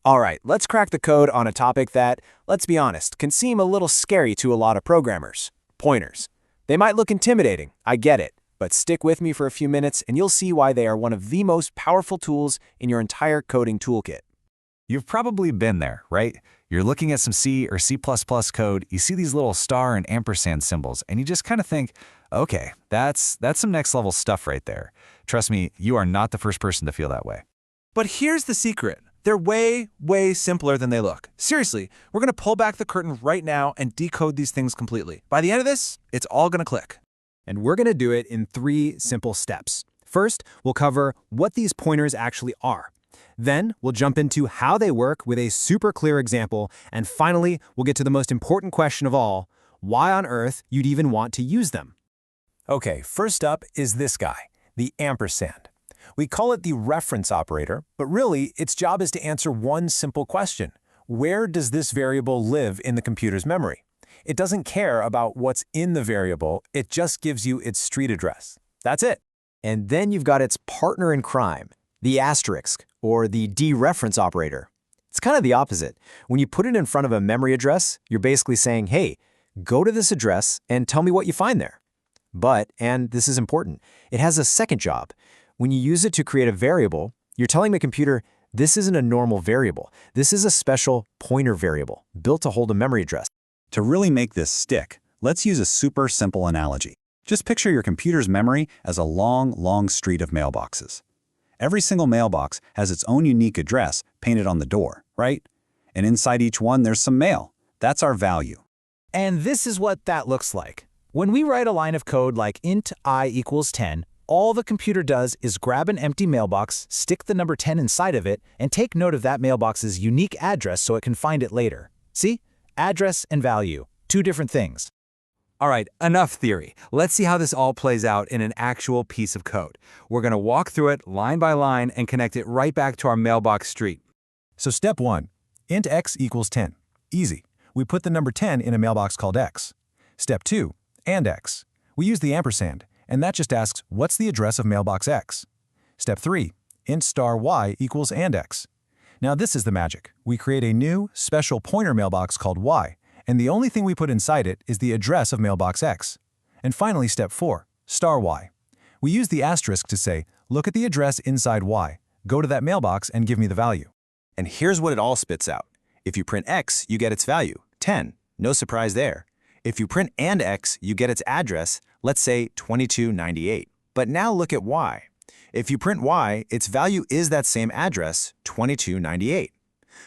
All right, let's crack the code on a topic that, let's be honest, can seem a little scary to a lot of programmers. Pointers. They might look intimidating, I get it, but stick with me for a few minutes and you'll see why they are one of the most powerful tools in your entire coding toolkit. You've probably been there, right? You're looking at some C or C++ code, you see these little star and ampersand symbols, and you just kind of think, okay, that's some next level stuff right there. Trust me, you are not the first person to feel that way. But here's the secret. They're way, way simpler than they look. Seriously, we're going to pull back the curtain right now and decode these things completely. By the end of this, it's all going to click. And we're going to do it in 3 simple steps. First, we'll cover what these pointers actually are. Then, we'll jump into how they work with a super clear example. And finally, we'll get to the most important question of all, why on earth you'd even want to use them. Okay, first up is this guy, the ampersand. We call it the reference operator, but really, its job is to answer one simple question. Where does this variable live in the computer's memory? It doesn't care about what's in the variable, it just gives you its street address. That's it. And then you've got its partner in crime, the asterisk, or the dereference operator. It's kind of the opposite. When you put it in front of a memory address, you're basically saying, hey, go to this address and tell me what you find there. But, and this is important, it has a second job. When you use it to create a variable, you're telling the computer, this isn't a normal variable. This is a special pointer variable built to hold a memory address. To really make this stick, let's use a super simple analogy. Just picture your computer's memory as a long street of mailboxes. Every single mailbox has its own unique address painted on the door, right? And inside each one, there's some mail. That's our value. And this is what that looks like. When we write a line of code like int I equals 10, all the computer does is grab an empty mailbox, stick the number 10 inside of it, and take note of that mailbox's unique address so it can find it later. See? Address and value, 2 different things. All right, enough theory. Let's see how this all plays out in an actual piece of code. We're going to walk through it line by line and connect it right back to our mailbox street. So step 1, int x equals 10. Easy. We put the number 10 in a mailbox called x. Step 2, and x. We use the ampersand, and that just asks, what's the address of mailbox x? Step 3, int star y equals and x. Now this is the magic. We create a new, special pointer mailbox called y, and the only thing we put inside it is the address of mailbox x. And finally, step 4, star y. We use the asterisk to say, look at the address inside y, go to that mailbox and give me the value. And here's what it all spits out. If you print x, you get its value, 10. No surprise there. If you print and x, you get its address, let's say 2298. But now look at y. If you print y, its value is that same address, 2298.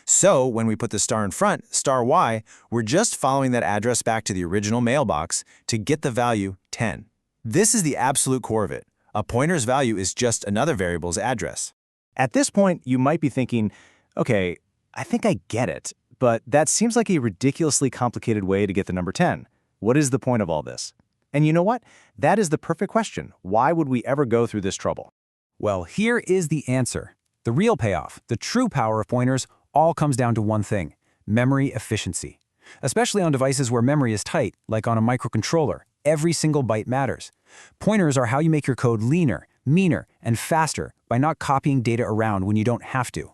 So when we put the star in front, star y, we're just following that address back to the original mailbox to get the value 10. This is the absolute core of it. A pointer's value is just another variable's address. At this point, you might be thinking, okay, I think I get it, but that seems like a ridiculously complicated way to get the number 10. What is the point of all this? And you know what? That is the perfect question. Why would we ever go through this trouble? Well, here is the answer. The real payoff, the true power of pointers, all comes down to one thing: memory efficiency. Especially on devices where memory is tight, like on a microcontroller, every single byte matters. Pointers are how you make your code leaner, meaner, and faster by not copying data around when you don't have to.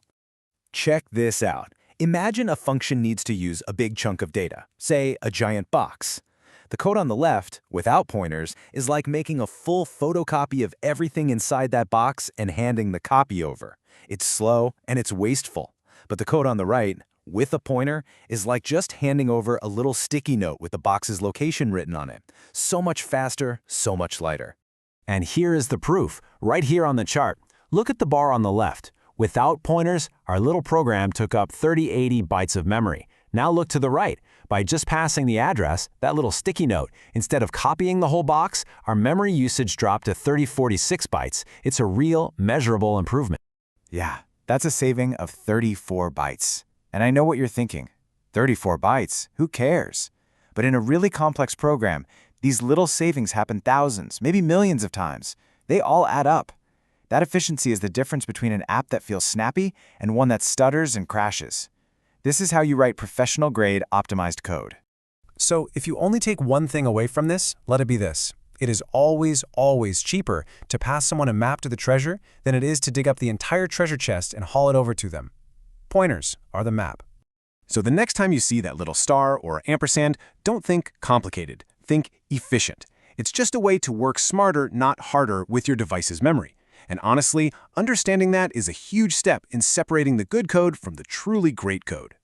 Check this out. Imagine a function needs to use a big chunk of data, say a giant box. The code on the left, without pointers, is like making a full photocopy of everything inside that box and handing the copy over. It's slow and it's wasteful. But the code on the right, with a pointer, is like just handing over a little sticky note with the box's location written on it. So much faster, so much lighter. And here is the proof, right here on the chart. Look at the bar on the left. Without pointers, our little program took up 3080 bytes of memory. Now look to the right. By just passing the address, that little sticky note, instead of copying the whole box, our memory usage dropped to 3046 bytes. It's a real, measurable improvement. Yeah, that's a saving of 34 bytes. And I know what you're thinking. 34 bytes, who cares? But in a really complex program, these little savings happen thousands, maybe millions of times. They all add up. That efficiency is the difference between an app that feels snappy and one that stutters and crashes. This is how you write professional-grade optimized code. So if you only take one thing away from this, let it be this. It is always, always cheaper to pass someone a map to the treasure than it is to dig up the entire treasure chest and haul it over to them. Pointers are the map. So the next time you see that little star or ampersand, don't think complicated. Think efficient. It's just a way to work smarter, not harder, with your device's memory. And honestly, understanding that is a huge step in separating the good code from the truly great code.